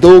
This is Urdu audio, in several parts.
2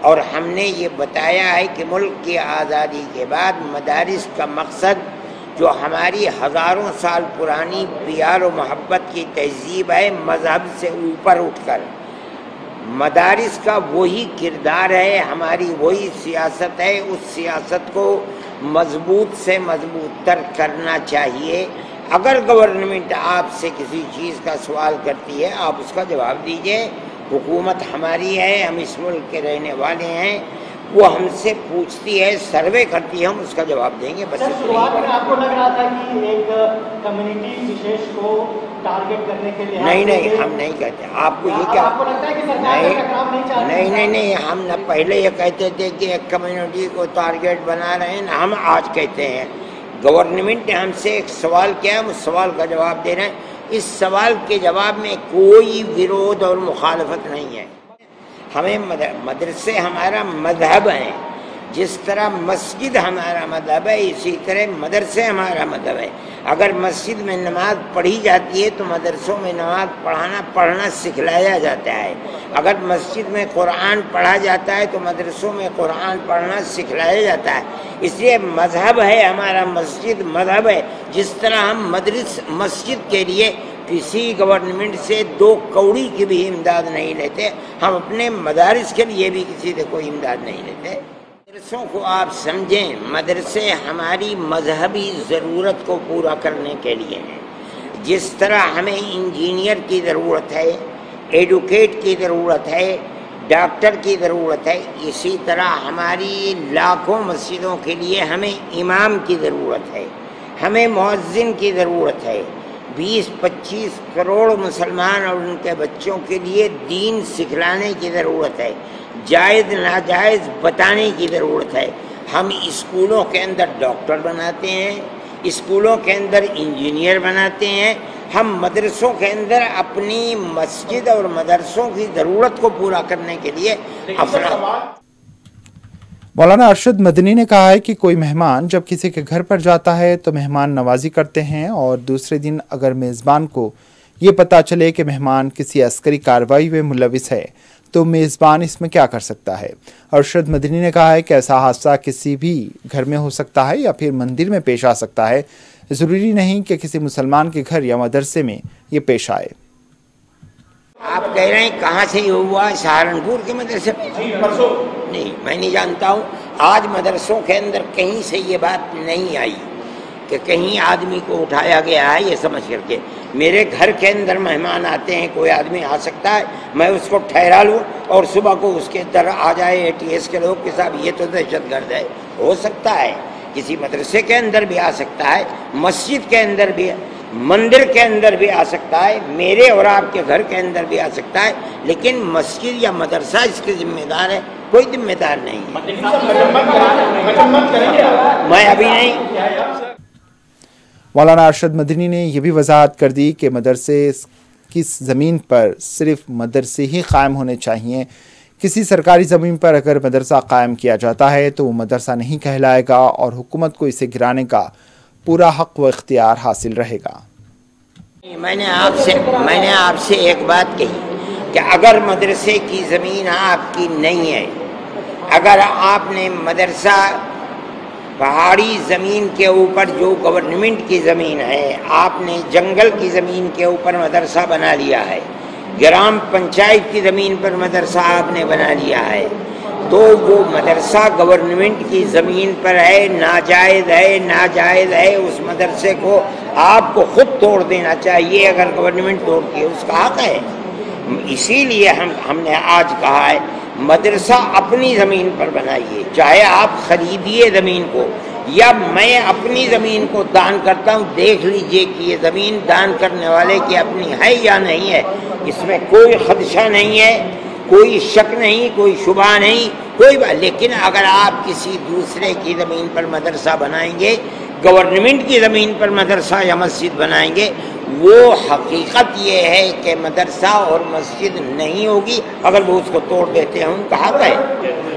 اور ہم نے یہ بتایا ہے کہ ملک کی آزادی کے بعد مدارس کا مقصد جو ہماری ہزاروں سال پرانی پیار و محبت کی تہذیب ہے، مذہب سے اوپر اٹھ کر مدارس کا وہی کردار ہے، ہماری وہی سیاست ہے، اس سیاست کو مضبوط سے مضبوط تر کرنا چاہیے۔ اگر گورنمنٹ آپ سے کسی چیز کا سوال کرتی ہے آپ اس کا جواب دیجئے، حکومت ہماری ہے، ہم اس ملک کے رہنے والے ہیں، وہ ہم سے پوچھتی ہے، سروے کرتی ہے، ہم اس کا جواب دیں گے۔ بس شروعات میں آپ کو لگ رہا تھا کہ ایک کمیونٹی وشیش کو ٹارگٹ کرنے کے لیے نہیں ہم نہیں کہتے۔ آپ کو یہ کیا آپ کو لگتا ہے کہ سرکار کا ٹکراؤ نہیں چاہتی؟ نہیں ہم نہ پہلے یہ کہتے تھے کہ ایک کمیونٹی کو ٹارگٹ بنا رہے ہیں، ہم آج کہتے ہیں گورنمنٹ نے ہم سے ایک سوال کیا، ہم اس سوال کا جواب دے رہے ہیں۔ اس سوال کے جواب میں کوئی ویرودھ اور مخالفت نہیں ہے۔ ہمیں مدرسے ہمارا مذہب ہے، جس طرح مسجد ہمارا مذہب ہے اسی طرح مدرسے ہمارا مذہب ہے۔ اگر مسجد میں نماز پڑھی جاتی ہے تو مدرسوں میں نماز پڑھنا سکھلایا جاتا ہے۔ اگر مسجد میں قرآن پڑھا جاتا ہے تو مدرسوں میں قرآن پڑھنا سکھلایا جاتا ہے۔ اس لیے مذہب ہے ہمارا، مسجد مذہب ہے۔ جس طرح ہم مسجد کے لیے کسی گورنمنٹ سے 2 کوڑی کی بھی امداد نہیں لیتے، ہم اپنے مدارس کے لیے بھی کسی سے کوئی امداد نہیں لیتے۔ مدرسوں کو آپ سمجھیں، مدرسے ہماری مذہبی ضرورت کو پورا کرنے کے لیے ہیں۔ جس طرح ہمیں انجینئر کی ضرورت ہے، ایڈوکیٹ کی ضرورت ہے، ڈاکٹر کی ضرورت ہے، اسی طرح ہماری لاکھوں مسجدوں کے لیے ہمیں امام کی ضرورت ہے، ہمیں مؤذن کی ضرورت ہے۔ 20-25 کروڑ مسلمان اور ان کے بچوں کے لیے دین سکھلانے کی ضرورت ہے، جائز ناجائز بتانے کی ضرورت ہے۔ ہم اسکولوں کے اندر ڈاکٹر بناتے ہیں، اسکولوں کے اندر انجینئر بناتے ہیں، ہم مدرسوں کے اندر اپنی مسجد اور مدرسوں کی ضرورت کو پورا کرنے کے لیے مولانا ارشد مدنی نے کہا ہے کہ کوئی مہمان جب کسی کے گھر پر جاتا ہے تو مہمان نوازی کرتے ہیں، اور دوسرے دن اگر میزبان کو یہ پتہ چلے کہ مہمان کسی عسکری کارروائی میں ملوث ہے تو میزبان اس میں کیا کر سکتا ہے؟ ارشد مدنی نے کہا ہے کہ ایسا حادثہ کسی بھی گھر میں ہو سکتا ہے یا پھر مندر میں پیش آ سکتا ہے، ضروری نہیں کہ کسی مسلمان کے گھر یا مدرسے میں یہ پیش آئے۔ آپ کہہ رہے ہیں کہاں سے یہ ہوا؟ سہارنپور کے مدرسے میں؟ نہیں، میں نہیں جانتا ہوں۔ آج مدرسوں کے اندر کہیں سے یہ بات نہیں آئی کہ کہیں آدمی کو اٹھایا گیا ہے یہ سمجھ کر کے۔ میرے گھر کے اندر مہمان آتے ہیں، کوئی آدمی آ سکتا ہے، میں اس کو ٹھہرا لوں اور صبح کو اس کے در آ جائے ATS کے لوگ کہ صاحب یہ تو دہشت گرد ہے۔ ہو سکتا ہے، کسی مدرسے کے اندر بھی آ سکتا ہے، مسجد کے اندر بھی، مندر کے اندر بھی آ سکتا ہے، میرے اور آپ کے گھر کے اندر بھی آ سکتا ہے، لیکن مسجد یا مدرسہ اس کے ذمہ دار ہے، کوئی ذمہ دار نہیں ہے۔ میں ابھی نہیں۔ مولانا ارشد مدنی نے یہ بھی وضاحت کر دی کہ مدرسے کی زمین پر صرف مدرسے ہی قائم ہونے چاہیے۔ کسی سرکاری زمین پر اگر مدرسہ قائم کیا جاتا ہے تو وہ مدرسہ نہیں کہلائے گا اور حکومت کو اسے گرانے کا پورا حق و اختیار حاصل رہے گا۔ میں نے آپ سے ایک بات کہی کہ اگر مدرسے کی زمین آپ کی نہیں ہے، اگر آپ نے مدرسہ پہاڑی زمین کے اوپر جو گورنمنٹ کی زمین ہے، آپ نے جنگل کی زمین کے اوپر مدرسہ بنا لیا ہے، گرام پنچایت کی زمین پر مدرسہ آپ نے بنا لیا ہے، تو وہ مدرسہ گورنمنٹ کی زمین پر ہے، ناجائز ہے، اس مدرسے کو آپ کو خود توڑ دینا چاہیے اگر گورنمنٹ توڑتی ہے، اس کا حق ہے۔ اسی لیے ہم نے آج کہا ہے مدرسہ اپنی زمین پر بنائیے، چاہے آپ خریدیے زمین کو یا میں اپنی زمین کو دان کرتا ہوں، دیکھ لیجئے کہ یہ زمین دان کرنے والے کی اپنی ہے یا نہیں ہے، اس میں کوئی خدشہ نہیں ہے، کوئی شک نہیں، کوئی شبہ نہیں، کوئی بات۔ لیکن اگر آپ کسی دوسرے کی زمین پر مدرسہ بنائیں گے، گورنمنٹ کی زمین پر مدرسہ یا مسجد بنائیں گے، وہ حقیقت یہ ہے کہ مدرسہ اور مسجد نہیں ہوگی اگر وہ اس کو توڑ دیتے ہیں، ان کا حق ہے۔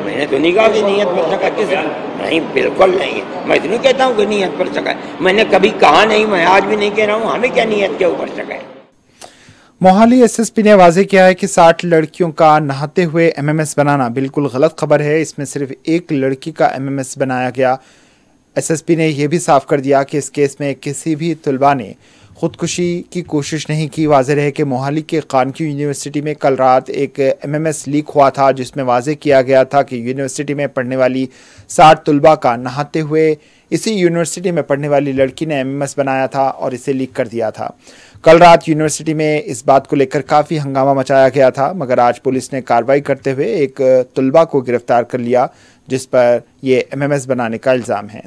میں نے تو نہیں کہا کہ نیت پر شک ہے، کس نہیں، بالکل نہیں ہے۔ میں اتنی کہتا ہوں کہ نیت پر شک ہے، میں نے کبھی کہا نہیں، میں آج بھی نہیں کہہ رہا ہوں ہمیں کیا نیت کے اوپر شک ہے۔ موہالی ایس ایس پی نے واضح کیا ہے کہ 60 لڑکیوں کا نہاتے ہوئے ایم ایم ایس بنانا بالکل غلط خبر ہے. اس میں صرف ایک لڑکی کا ایم ایم ایس بنایا گیا. ایس ایس پی نے یہ بھی صاف کر دیا کہ اس کیس میں کسی بھی طلباء نے خودکشی کی کوشش نہیں کی. واضح رہے کہ موہالی کے قانقی یونیورسٹی میں کل رات ایک ایم ایم ایس لیک ہوا تھا جس میں واضح کیا گیا تھا کہ یونیورسٹی میں پڑھنے والی 60 طلباء کا نہاتے ہوئے اسی یونیورسٹی میں پڑھنے والی لڑکی نے ایم ایم ایس بنایا تھا اور اسے لیک کر دیا تھا. کل رات یونیورسٹی میں اس بات کو لے کر کافی ہنگامہ مچایا گیا تھا مگر آج پولیس نے کارروائی کرتے ہوئے ایک طلباء کو گرفتار کر لیا جس پر یہ ایم ایم ایس بنانے کا الزام ہے.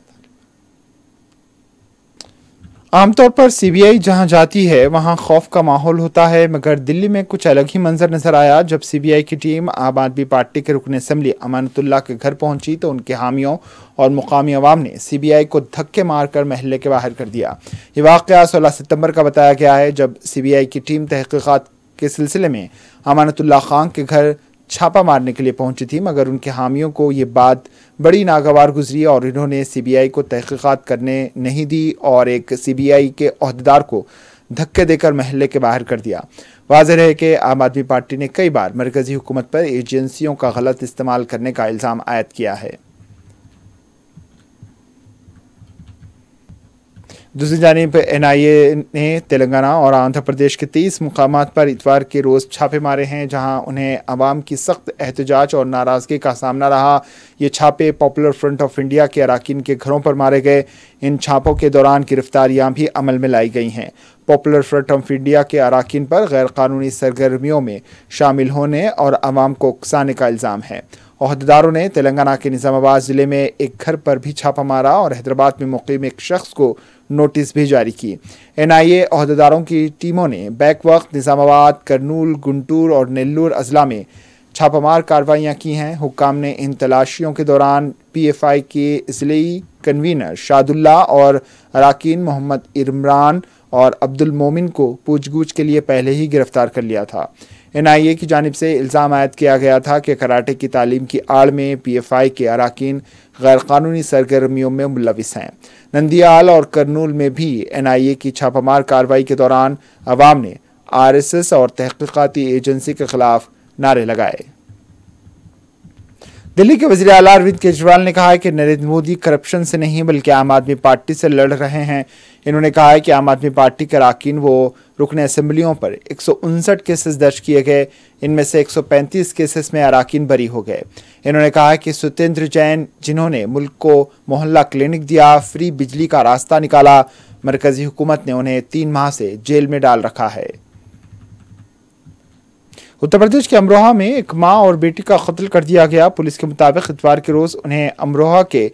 عام طور پر سی بی آئی جہاں جاتی ہے وہاں خوف کا ماحول ہوتا ہے مگر دلی میں کچھ الگ ہی منظر نظر آیا جب سی بی آئی کی ٹیم عام آدمی پارٹی کے رکن اسمبلی امانت اللہ کے گھر پہنچی تو ان کے حامیوں اور مقامی عوام نے سی بی آئی کو دھکے مار کر محلے کے باہر کر دیا. یہ واقعہ 16 ستمبر کا بتایا گیا ہے جب سی بی آئی کی ٹیم تحقیقات کے سلسلے میں امانت اللہ خان کے گھر چھاپا مارنے کے لیے پہنچی تھی مگر ان کے حامیوں کو یہ بات بڑی ناگوار گزری اور انہوں نے سی بی آئی کو تحقیقات کرنے نہیں دی اور ایک سی بی آئی کے عہدیدار کو دھکے دے کر محلے کے باہر کر دیا. واضح رہے کہ عام آدمی پارٹی نے کئی بار مرکزی حکومت پر ایجنسیوں کا غلط استعمال کرنے کا الزام عائد کیا ہے. دوسری جانب این آئی اے نے تلنگانہ اور آندھرا پردیش کے 23 مقامات پر اتوار کے روز چھاپے مارے ہیں جہاں انہیں عوام کی سخت احتجاج اور ناراضگی کا سامنا رہا. یہ چھاپے پاپولر فرنٹ آف انڈیا کے اراکین کے گھروں پر مارے گئے. ان چھاپوں کے دوران گرفتاریاں بھی عمل میں لائی گئی ہیں. پاپولر فرنٹ آف انڈیا کے اراکین پر غیر قانونی سرگرمیوں میں شامل ہونے اور عوام کو اکسانے کا الزام ہے. عہدیداروں نے تلنگانہ کے نظام آباد ضلع میں ایک گھر پر بھی چھاپا مارا اور حیدرآباد میں مقیم ایک شخص کو نوٹس بھی جاری کی. این آئی اے عہدیداروں کی ٹیموں نے بیک وقت نظام آباد، کرنول، گنٹور اور نیلور اضلاع میں چھاپا مار کارروائیاں کی ہیں. حکام نے ان تلاشیوں کے دوران پی ایف آئی کے اضلاعی کنوینر شاد اللہ اور اراکین محمد عمران اور عبد المومن کو پوچھ گچھ کے لیے پہلے ہی گرفتار کر لیا تھا. این آئی اے کی جانب سے الزام عائد کیا گیا تھا کہ کراٹے کی تعلیم کی آڑ میں پی ایف آئی کے اراکین غیر قانونی سرگرمیوں میں ملوث ہیں. نندیال اور کرنول میں بھی این آئی اے کی چھاپہ مار کارروائی کے دوران عوام نے آر ایس ایس اور تحقیقاتی ایجنسی کے خلاف نعرے لگائے. دلی کے وزیر اعلیٰ اروند کیجریوال نے کہا ہے کہ نریندر مودی کرپشن سے نہیں بلکہ عام آدمی پارٹی سے لڑ رہے ہیں. انہوں نے کہا ہے کہ عام آدمی پارٹی کے اراکین و رکن اسمبلیوں پر 159 کیسز درج کیے گئے. ان میں سے 135 کیسز میں اراکین بری ہو گئے. انہوں نے کہا کہ ستیندر جین جنہوں نے ملک کو محلہ کلینک دیا، فری بجلی کا راستہ نکالا، مرکزی حکومت نے انہیں 3 ماہ سے جیل میں ڈال رکھا ہے. اتر پردیش کے امروہہ میں ایک ماں اور بیٹی کا قتل کر دیا گیا. پولیس کے مطابق اتوار کے روز انہیں امروہہ کے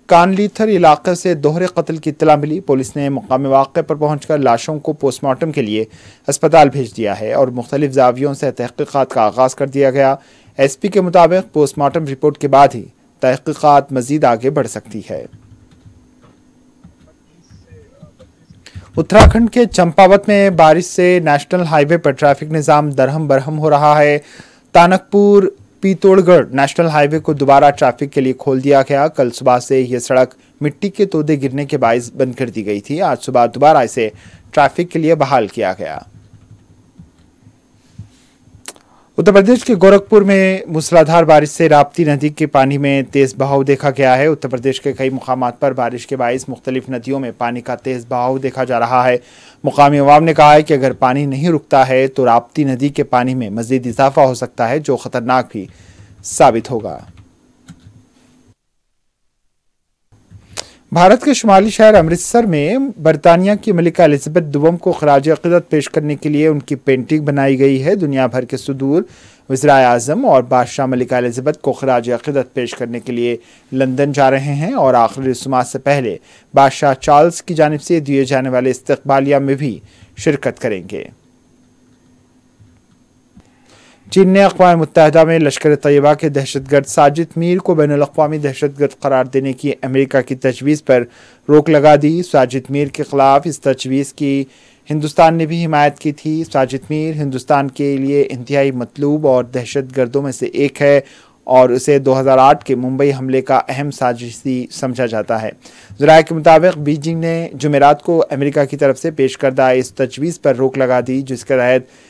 کانلیتھر علاقے سے دوہرے قتل کی اطلاع ملی. پولیس نے مقام واقعے پر پہنچ کر لاشوں کو پوسٹ مارٹم کے لیے اسپتال بھیج دیا ہے اور مختلف زاویوں سے تحقیقات کا آغاز کر دیا گیا. ایس پی کے مطابق پوسٹ مارٹم رپورٹ کے بعد ہی تحقیقات مزید آگے بڑھ سکتی ہے. اتراکھنڈ کے چمپاوت میں بارش سے نیشنل ہائی وے پر ٹریفک نظام درہم برہم ہو رہا ہے. تانک پور پیتوڑ گڑھ نیشنل ہائی وے کو دوبارہ ٹریفک کے لیے کھول دیا گیا. کل صبح سے یہ سڑک مٹی کے تودے گرنے کے باعث بند کر دی گئی تھی. آج صبح دوبارہ اسے ٹریفک کے لیے بحال کیا گیا. اتر پردیش کے گورکھپور میں موسلادھار بارش سے راپتی ندی کے پانی میں تیز بہاؤ دیکھا گیا ہے. اتر پردیش کے کئی مقامات پر بارش کے باعث مختلف ندیوں میں پانی کا تیز بہاؤ دیکھا جا رہا ہے. مقامی عوام نے کہا ہے کہ اگر پانی نہیں رکتا ہے تو راپتی ندی کے پانی میں مزید اضافہ ہو سکتا ہے جو خطرناک بھی ثابت ہوگا. بھارت کے شمالی شہر امرتسر میں برطانیہ کی ملکہ الزبتھ دوم کو خراج عقیدت پیش کرنے کے لیے ان کی پینٹنگ بنائی گئی ہے. دنیا بھر کے صدور وزرائے اعظم اور بادشاہ ملکہ الزبتھ کو خراج عقیدت پیش کرنے کے لیے لندن جا رہے ہیں اور آخری رسومات سے پہلے بادشاہ چارلز کی جانب سے دیے جانے والے استقبالیہ میں بھی شرکت کریں گے. چین نے اقوام متحدہ میں لشکر طیبہ کے دہشت گرد ساجد میر کو بین الاقوامی دہشت گرد قرار دینے کی امریکہ کی تجویز پر روک لگا دی. ساجد میر کے خلاف اس تجویز کی ہندوستان نے بھی حمایت کی تھی. ساجد میر ہندوستان کے لیے انتہائی مطلوب اور دہشت گردوں میں سے ایک ہے اور اسے 2008 کے ممبئی حملے کا اہم سازشی سمجھا جاتا ہے. ذرائع کے مطابق بیجنگ نے جمعرات کو امریکہ کی طرف سے پیش کردہ اس تجویز پر روک لگا دی جس کے تحت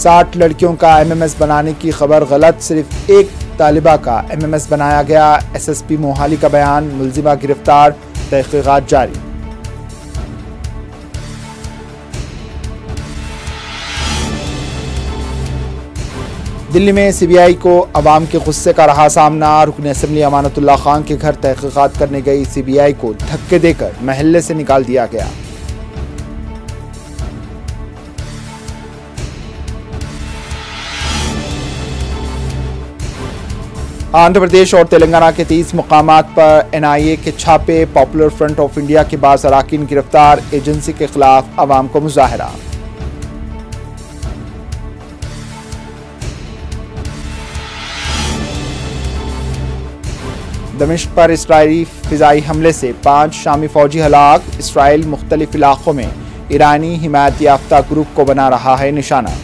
60 لڑکیوں کا MMS بنانے کی خبر غلط، صرف ایک طالبہ کا MMS بنایا گیا، SSP موہالی کا بیان، ملزمہ گرفتار، تحقیقات جاری۔ دلی میں CBI کو عوام کے غصے کا رہا سامنا، رکن اسمبلی امانت اللہ خان کے گھر تحقیقات کرنے گئی CBI کو دھکے دے کر محلے سے نکال دیا گیا۔ آندھرا پردیش اور تلنگانہ کے 30 مقامات پر NIA کے چھاپے، پاپولر فرنٹ آف انڈیا کے بعض اراکین گرفتار، ایجنسی کے خلاف عوام کو مظاہرہ۔ دمشق پر اسرائیلی فضائی حملے سے 5 شامی فوجی ہلاک، اسرائیل مختلف علاقوں میں ایرانی حمایت یافتہ گروپ کو بنا رہا ہے نشانہ۔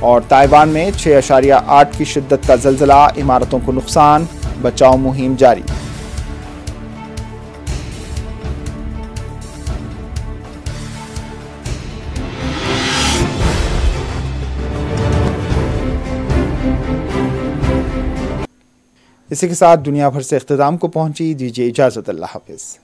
اور تائیوان میں 6.8 کی شدت کا زلزلہ، عمارتوں کو نقصان، بچاؤ مہم جاری۔ اسی کے ساتھ دنیا بھر سے اختتام کو پہنچی، دیجیے اجازت، اللہ حافظ۔